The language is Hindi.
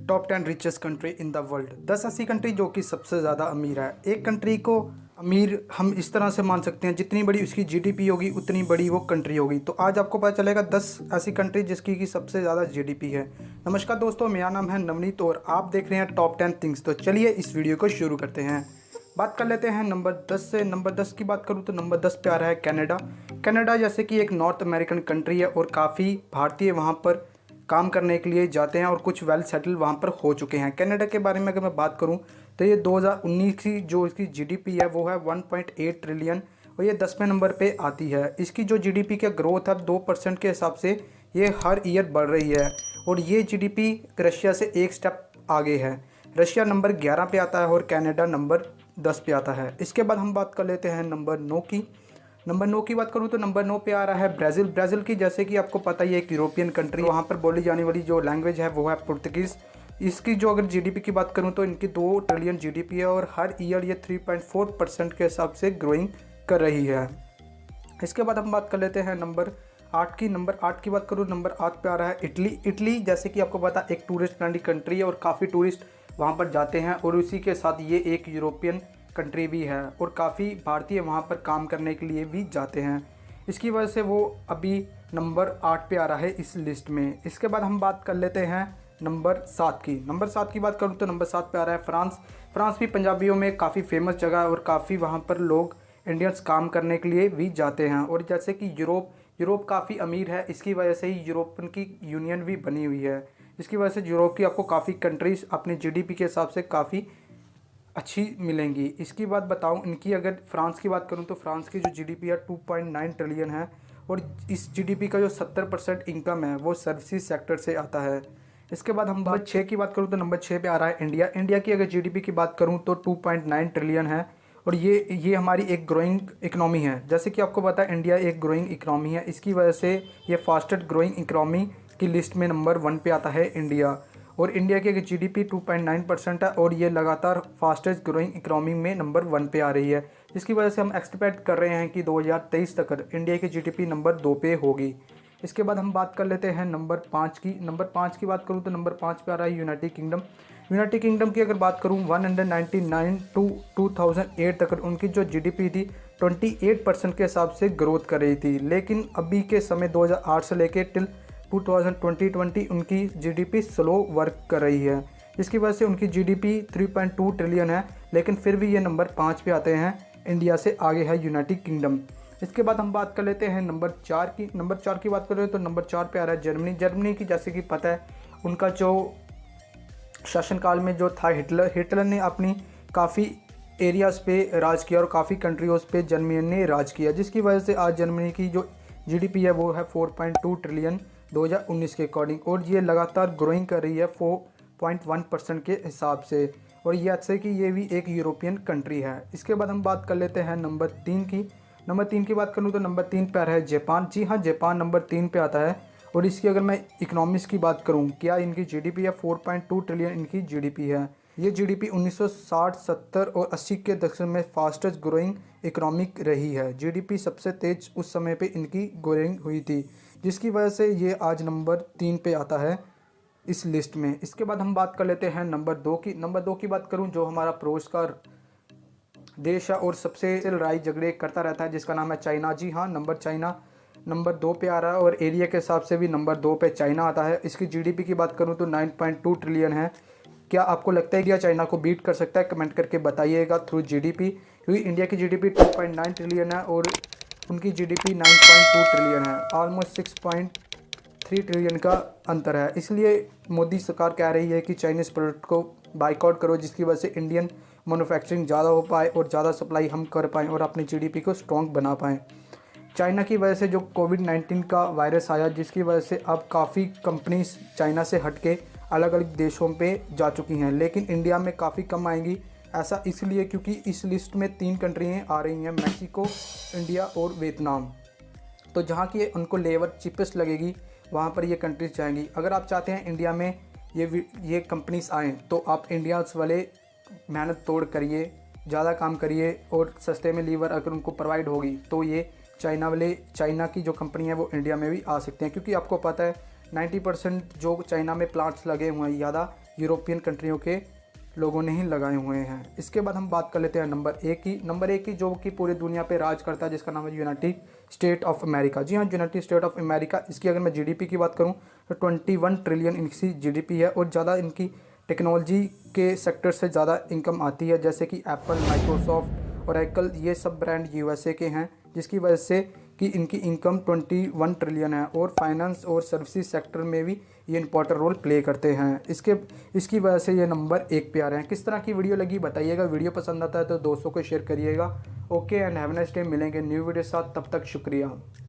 Top 10 richest country in the world. 10 ऐसी कंट्री जो कि सबसे ज़्यादा अमीर है। एक कंट्री को अमीर हम इस तरह से मान सकते हैं, जितनी बड़ी उसकी जीडीपी होगी उतनी बड़ी वो कंट्री होगी। तो आज आपको पता चलेगा 10 ऐसी कंट्री जिसकी की सबसे ज़्यादा जीडीपी है। नमस्कार दोस्तों, मेरा नाम है नवनीत और आप देख रहे हैं टॉप 10 थिंग्स। तो चलिए इस वीडियो को शुरू करते हैं। बात कर लेते हैं नंबर 10 से। नंबर 10 की बात करूँ तो नंबर 10 पे आ रहा है कनाडा। कनाडा जैसे कि एक नॉर्थ अमेरिकन कंट्री है और काफ़ी भारतीय वहाँ पर काम करने के लिए जाते हैं और कुछ वेल सेटल वहाँ पर हो चुके हैं। कनाडा के बारे में अगर मैं बात करूँ तो ये 2019 की जो इसकी जीडीपी है वो है 1.8 ट्रिलियन और ये 10वें नंबर पे आती है। इसकी जो जीडीपी का ग्रोथ है 2% के हिसाब से ये हर ईयर बढ़ रही है और ये जीडीपी रशिया से एक स्टेप आगे है। रशिया नंबर 11 पे आता है और कनाडा नंबर 10 पे आता है। इसके बाद हम बात कर लेते हैं नंबर 9 की। नंबर 9 की बात करूँ तो नंबर 9 पे आ रहा है ब्राज़ील। ब्राज़ील की जैसे कि आपको पता ही है एक यूरोपियन कंट्री, वहाँ पर बोली जाने वाली जो लैंग्वेज है वो है पुर्तगीज़। इसकी जो अगर जीडीपी की बात करूँ तो इनकी 2 ट्रिलियन जीडीपी है और हर ईयर ये 3.4% के हिसाब से ग्रोइंग कर रही है। इसके बाद हम बात कर लेते हैं नंबर 8 की। नंबर 8 की बात करूँ, नंबर 8 पे आ रहा है इटली। इटली जैसे कि आपको पता एक टूरिस्ट फ्रेंडली कंट्री है और काफ़ी टूरिस्ट वहाँ पर जाते हैं और उसी के साथ ये एक यूरोपियन कंट्री भी है और काफ़ी भारतीय वहाँ पर काम करने के लिए भी जाते हैं। इसकी वजह से वो अभी नंबर 8 पे आ रहा है इस लिस्ट में। इसके बाद हम बात कर लेते हैं नंबर 7 की। नंबर 7 की बात करूँ तो नंबर 7 पे आ रहा है फ्रांस। फ्रांस भी पंजाबियों में काफ़ी फेमस जगह है और काफ़ी वहाँ पर लोग इंडियंस काम करने के लिए भी जाते हैं। और जैसे कि यूरोप काफ़ी अमीर है, इसकी वजह से ही यूरोपियन की यूनियन भी बनी हुई है। इसकी वजह से यूरोप की आपको काफ़ी कंट्रीज़ अपने जीडीपी के हिसाब से काफ़ी अच्छी मिलेंगी। इसकी बात बताऊं, इनकी अगर फ्रांस की बात करूं तो फ्रांस की जो जीडीपी है 2.9 ट्रिलियन है और इस जीडीपी का जो 70% इनकम है वो सर्विसेज सेक्टर से आता है। इसके बाद हम नंबर 6 की बात करूं तो नंबर 6 पे आ रहा है इंडिया। इंडिया की अगर जीडीपी की बात करूं तो 2.9 ट्रिलियन है और ये हमारी एक ग्रोइंग इकनॉमी है। जैसे कि आपको पता है इंडिया एक ग्रोइंग इकनॉमी है, इसकी वजह से ये फास्टेस्ट ग्रोइंग इकनॉमी की लिस्ट में नंबर 1 पे आता है इंडिया। और इंडिया की जीडीपी 2.9% है और ये लगातार फास्टेस्ट ग्रोइंग इकनॉमी में नंबर 1 पे आ रही है। जिसकी वजह से हम एक्सपेक्ट कर रहे हैं कि 2023 तक इंडिया की जीडीपी नंबर 2 पे होगी। इसके बाद हम बात कर लेते हैं नंबर 5 की। नंबर 5 की बात करूं तो नंबर 5 पे आ रहा है यूनाइटेड किंगडम। यूनाइटेड किंगडम की अगर बात करूं 199 टू 2008 तक उनकी जो जीडीपी थी 28% के हिसाब से ग्रोथ कर रही थी। लेकिन अभी के समय 2008 से लेकर टिल 2020 उनकी जीडीपी स्लो वर्क कर रही है। इसकी वजह से उनकी जीडीपी 3.2 ट्रिलियन है, लेकिन फिर भी ये नंबर 5 पे आते हैं। इंडिया से आगे है यूनाइटेड किंगडम। इसके बाद हम बात कर लेते हैं नंबर 4 की। नंबर 4 की बात करें तो नंबर 4 पे आ रहा है जर्मनी। जर्मनी की जैसे कि पता है उनका जो शासनकाल में जो था हिटलर ने अपनी काफ़ी एरियाज़ पे राज किया और काफ़ी कंट्रीज़ पे जर्मनी ने राज किया, जिसकी वजह से आज जर्मनी की जो जीडीपी है वो है 4.2 ट्रिलियन 2019 के अकॉर्डिंग और ये लगातार ग्रोइंग कर रही है 4.1% के हिसाब से। और ये अच्छे कि ये भी एक यूरोपियन कंट्री है। इसके बाद हम बात कर लेते हैं नंबर 3 की। नंबर 3 की बात करूँ तो नंबर 3 पे आ रहा है जापान। जी हाँ, जापान नंबर 3 पे आता है और इसकी अगर मैं इकोनॉमिक्स की बात करूँ, क्या इनकी जीडीपी है 4.2 ट्रिलियन इनकी जीडीपी है। ये जीडीपी 1960, 70 और 80 के दशक में फास्टेस्ट ग्रोइंग इकोनॉमिक रही है। जीडीपी सबसे तेज उस समय पे इनकी ग्रोइंग हुई थी, जिसकी वजह से ये आज नंबर 3 पे आता है इस लिस्ट में। इसके बाद हम बात कर लेते हैं नंबर 2 की। नंबर 2 की बात करूं जो हमारा पड़ोस का देश है और सबसे लड़ाई झगड़े करता रहता है, जिसका नाम है चाइना। जी हाँ, चाइना नंबर 2 पे आ रहा है और एरिया के हिसाब से भी नंबर 2 पे चाइना आता है। इसकी जीडीपी की बात करूँ तो 9.2 ट्रिलियन है। क्या आपको लगता है कि चाइना को बीट कर सकता है? कमेंट करके बताइएगा थ्रू जीडीपी, क्योंकि इंडिया की जीडीपी 2.9 ट्रिलियन है और उनकी जीडीपी 9.2 ट्रिलियन है। ऑलमोस्ट 6.3 ट्रिलियन का अंतर है। इसलिए मोदी सरकार कह रही है कि चाइनीज़ प्रोडक्ट को बाइकआउट करो, जिसकी वजह से इंडियन मैन्युफैक्चरिंग ज़्यादा हो पाए और ज़्यादा सप्लाई हम कर पाएँ और अपनी जीडीपी को स्ट्रॉन्ग बना पाएँ। चाइना की वजह से जो कोविड-19 का वायरस आया, जिसकी वजह से अब काफ़ी कंपनीज चाइना से हटके अलग अलग देशों पे जा चुकी हैं, लेकिन इंडिया में काफ़ी कम आएंगी। ऐसा इसलिए क्योंकि इस लिस्ट में 3 कंट्रियाँ आ रही हैं, मैक्सिको, इंडिया और वियतनाम। तो जहाँ की उनको लेबर चीपेस्ट लगेगी वहाँ पर ये कंट्रीज जाएंगी। अगर आप चाहते हैं इंडिया में ये कंपनीज आएँ तो आप इंडियाज़ वाले मेहनत तोड़ करिए, ज़्यादा काम करिए और सस्ते में लीवर अगर उनको प्रोवाइड होगी तो ये चाइना की जो कंपनी है वो इंडिया में भी आ सकते हैं। क्योंकि आपको पता है 90% जो चाइना में प्लांट्स लगे हुए हैं ज़्यादा यूरोपियन कंट्रियों के लोगों ने ही लगाए हुए हैं। इसके बाद हम बात कर लेते हैं नंबर एक की जो कि पूरी दुनिया पे राज करता है, जिसका नाम है यूनाइटेड स्टेट ऑफ अमेरिका। जी हाँ, यूनाइटेड स्टेट ऑफ अमेरिका। इसकी अगर मैं जीडीपी की बात करूँ तो 21 ट्रिलियन इनकी जीडीपी है और ज़्यादा इनकी टेक्नोलॉजी के सेक्टर से ज़्यादा इनकम आती है, जैसे कि एप्पल, माइक्रोसॉफ्ट, ओरेकल, ये सब ब्रांड यूएसए के हैं, जिसकी वजह से कि इनकी इनकम 21 ट्रिलियन है। और फाइनेंस और सर्विसेज सेक्टर में भी ये इंपॉर्टेंट रोल प्ले करते हैं। इसकी वजह से ये नंबर 1 पे आ रहे हैं। किस तरह की वीडियो लगी बताइएगा। वीडियो पसंद आता है तो दोस्तों को शेयर करिएगा। Okay and have a nice day. मिलेंगे न्यू वीडियो के साथ, तब तक शुक्रिया।